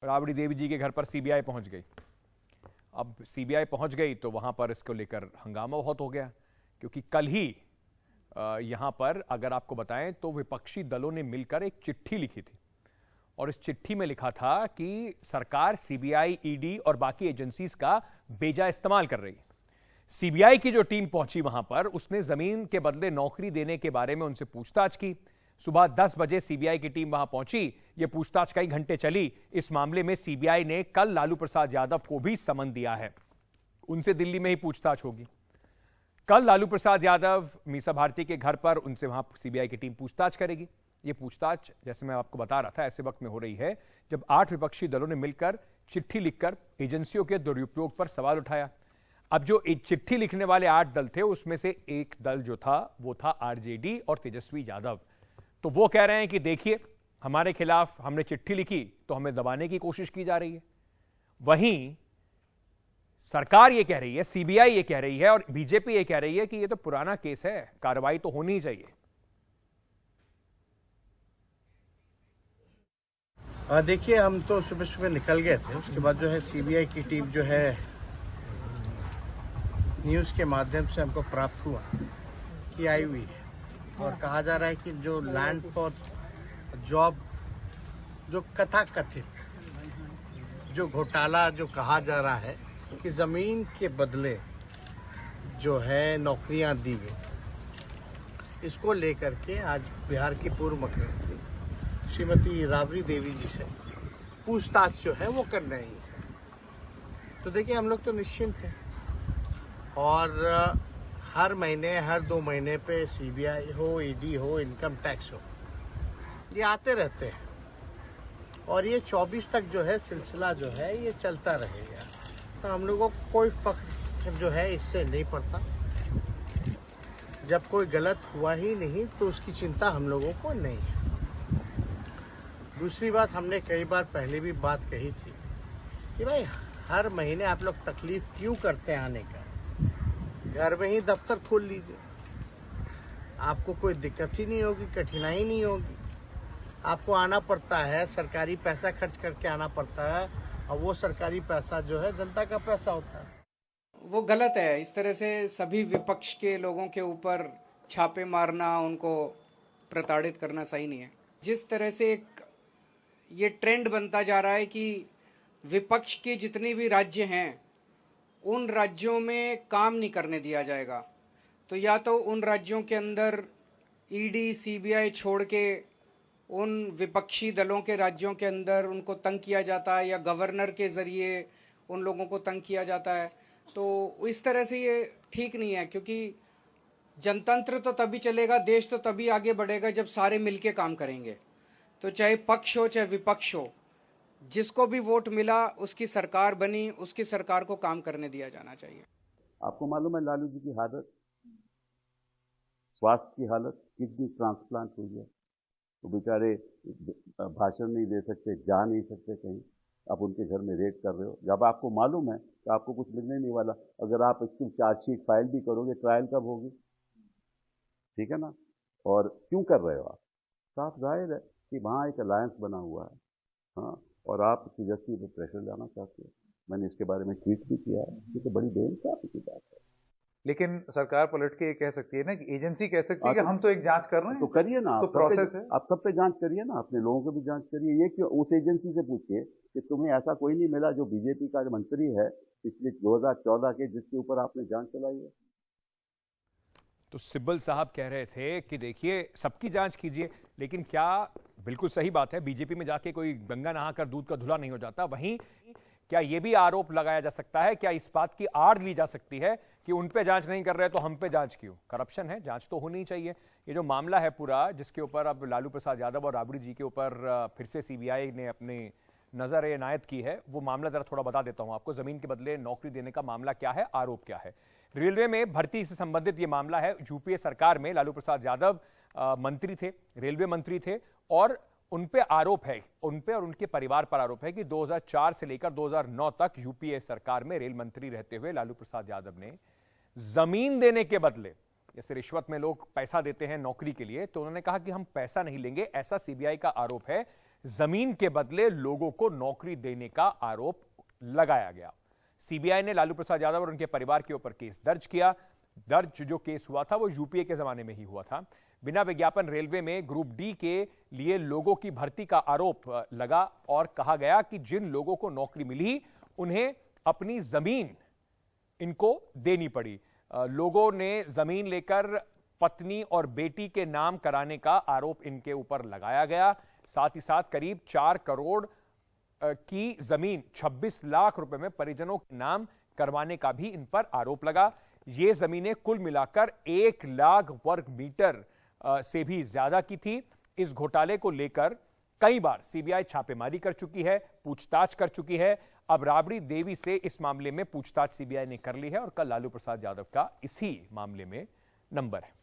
राबड़ी देवी जी के घर पर सीबीआई पहुंच गई। अब सीबीआई पहुंच गई तो वहां पर इसको लेकर हंगामा बहुत हो गया, क्योंकि कल ही यहां पर अगर आपको बताएं तो विपक्षी दलों ने मिलकर एक चिट्ठी लिखी थी और इस चिट्ठी में लिखा था कि सरकार सीबीआई, ईडी और बाकी एजेंसीज का बेजा इस्तेमाल कर रही है। सीबीआई की जो टीम पहुंची वहां पर, उसने जमीन के बदले नौकरी देने के बारे में उनसे पूछताछ की। सुबह 10 बजे सीबीआई की टीम वहां पहुंची। यह पूछताछ कई घंटे चली। इस मामले में सीबीआई ने कल लालू प्रसाद यादव को भी समन दिया है। उनसे दिल्ली में ही पूछताछ होगी। कल लालू प्रसाद यादव मीसा भारती के घर पर उनसे वहां सीबीआई की टीम पूछताछ करेगी। यह पूछताछ, जैसे मैं आपको बता रहा था, ऐसे वक्त में हो रही है जब 8 विपक्षी दलों ने मिलकर चिट्ठी लिखकर एजेंसियों के दुरुपयोग पर सवाल उठाया। अब जो एक चिट्ठी लिखने वाले 8 दल थे, उसमें से एक दल जो था वो था आरजेडी और तेजस्वी यादव। तो वो कह रहे हैं कि देखिए, हमारे खिलाफ हमने चिट्ठी लिखी तो हमें दबाने की कोशिश की जा रही है। वहीं सरकार ये कह रही है, सीबीआई ये कह रही है और बीजेपी ये कह रही है कि ये तो पुराना केस है, कार्रवाई तो होनी ही चाहिए। देखिए, हम तो सुबह सुबह निकल गए थे। उसके बाद जो है सीबीआई की टीम जो है न्यूज़ के माध्यम से हमको प्राप्त हुआ कि आई हुई है और कहा जा रहा है कि जो लैंड फॉर जॉब, जो कथाकथित जो घोटाला जो कहा जा रहा है कि ज़मीन के बदले जो है नौकरियां दी गई, इसको लेकर के आज बिहार की पूर्व मुख्यमंत्री श्रीमती राबड़ी देवी जी से पूछताछ जो है वो कर रही है। तो देखिए, हम लोग तो निश्चिंत हैं और हर महीने, हर 2 महीने पे सीबीआई हो, ईडी हो, इनकम टैक्स हो, ये आते रहते हैं और ये 24 तक जो है सिलसिला जो है ये चलता रहेगा। तो हम लोगों को कोई फख्र जो है इससे नहीं पड़ता। जब कोई गलत हुआ ही नहीं तो उसकी चिंता हम लोगों को नहीं है। दूसरी बात, हमने कई बार पहले भी बात कही थी कि भाई हर महीने आप लोग तकलीफ क्यों करते हैं आने का, घर में ही दफ्तर खोल लीजिए, आपको कोई दिक्कत ही नहीं होगी, कठिनाई नहीं होगी। आपको आना पड़ता है, सरकारी पैसा खर्च करके आना पड़ता है और वो सरकारी पैसा जो है जनता का पैसा होता है। वो गलत है। इस तरह से सभी विपक्ष के लोगों के ऊपर छापे मारना, उनको प्रताड़ित करना सही नहीं है। जिस तरह से एक ये ट्रेंड बनता जा रहा है कि विपक्ष के जितने भी राज्य हैं उन राज्यों में काम नहीं करने दिया जाएगा, तो या तो उन राज्यों के अंदर ईडी, सीबीआई छोड़ के उन विपक्षी दलों के राज्यों के अंदर उनको तंग किया जाता है या गवर्नर के ज़रिए उन लोगों को तंग किया जाता है। तो इस तरह से ये ठीक नहीं है, क्योंकि जनतंत्र तो तभी चलेगा, देश तो तभी आगे बढ़ेगा जब सारे मिलके काम करेंगे। तो चाहे पक्ष हो चाहे विपक्ष हो, जिसको भी वोट मिला उसकी सरकार बनी, उसकी सरकार को काम करने दिया जाना चाहिए। आपको मालूम है लालू जी की हालत, स्वास्थ्य की हालत, किडनी ट्रांसप्लांट हुई है, तो बेचारे भाषण नहीं दे सकते, जा नहीं सकते कहीं। आप उनके घर में रेड कर रहे हो जब आपको मालूम है कि आपको कुछ मिलने नहीं वाला। अगर आप इसकी चार्जशीट फाइल भी करोगे, ट्रायल कब होगी? ठीक है ना? और क्यों कर रहे हो आप? साफ जाहिर है कि वहाँ एक अलायंस बना हुआ है, हाँ, और आप तेजस्वी पे प्रेशर डालना चाहते हो। मैंने इसके बारे में ट्वीट भी किया है। ये तो बड़ी बेइंसाफी की बात है। लेकिन सरकार पलट के ये कह सकती है ना कि एजेंसी कह सकती है कि हम तो एक जांच कर रहे हैं, तो करिए ना, तो प्रोसेस है। आप सब पे जांच करिए ना, अपने लोगों को भी जांच करिए। ये क्यों? उस एजेंसी से पूछिए कि तुम्हें ऐसा कोई नहीं मिला जो बीजेपी का मंत्री है पिछले 2014 के, जिसके ऊपर आपने जांच चलाई है। तो सिब्बल साहब कह रहे थे कि देखिए, सबकी जांच कीजिए, लेकिन क्या, बिल्कुल सही बात है, बीजेपी में जाके कोई गंगा नहाकर दूध का धुला नहीं हो जाता। वहीं क्या यह भी आरोप लगाया जा सकता है, क्या इस बात की आड़ ली जा सकती है कि उन पे जांच नहीं कर रहे तो हम पे जांच क्यों? करप्शन है, जांच तो होनी चाहिए। ये जो मामला है पूरा, जिसके ऊपर अब लालू प्रसाद यादव और राबड़ी जी के ऊपर फिर से सीबीआई ने अपनी नजर इनायत की है, वो मामला जरा थोड़ा बता देता हूं आपको। जमीन के बदले नौकरी देने का मामला क्या है, आरोप क्या है। रेलवे में भर्ती से संबंधित ये मामला है। यूपीए सरकार में लालू प्रसाद यादव मंत्री थे, रेलवे मंत्री थे, और उन पे आरोप है, उन पे और उनके परिवार पर आरोप है कि 2004 से लेकर 2009 तक यूपीए सरकार में रेल मंत्री रहते हुए लालू प्रसाद यादव ने जमीन देने के बदले, जैसे रिश्वत में लोग पैसा देते हैं नौकरी के लिए, तो उन्होंने कहा कि हम पैसा नहीं लेंगे, ऐसा सीबीआई का आरोप है। जमीन के बदले लोगों को नौकरी देने का आरोप लगाया गया। सीबीआई ने लालू प्रसाद यादव और उनके परिवार के ऊपर केस दर्ज किया। जो केस हुआ था वो यूपीए के जमाने में ही हुआ था। बिना विज्ञापन रेलवे में ग्रुप डी के लिए लोगों की भर्ती का आरोप लगा और कहा गया कि जिन लोगों को नौकरी मिली उन्हें अपनी जमीन इनको देनी पड़ी। लोगों ने जमीन लेकर पत्नी और बेटी के नाम कराने का आरोप इनके ऊपर लगाया गया। साथ ही साथ करीब 4 करोड़ की जमीन 26 लाख रुपए में परिजनों के नाम करवाने का भी इन पर आरोप लगा। ये जमीनें कुल मिलाकर 1 लाख वर्ग मीटर से भी ज्यादा की थी। इस घोटाले को लेकर कई बार सीबीआई छापेमारी कर चुकी है, पूछताछ कर चुकी है। अब राबड़ी देवी से इस मामले में पूछताछ सीबीआई ने कर ली है और कल लालू प्रसाद यादव का इसी मामले में नंबर है।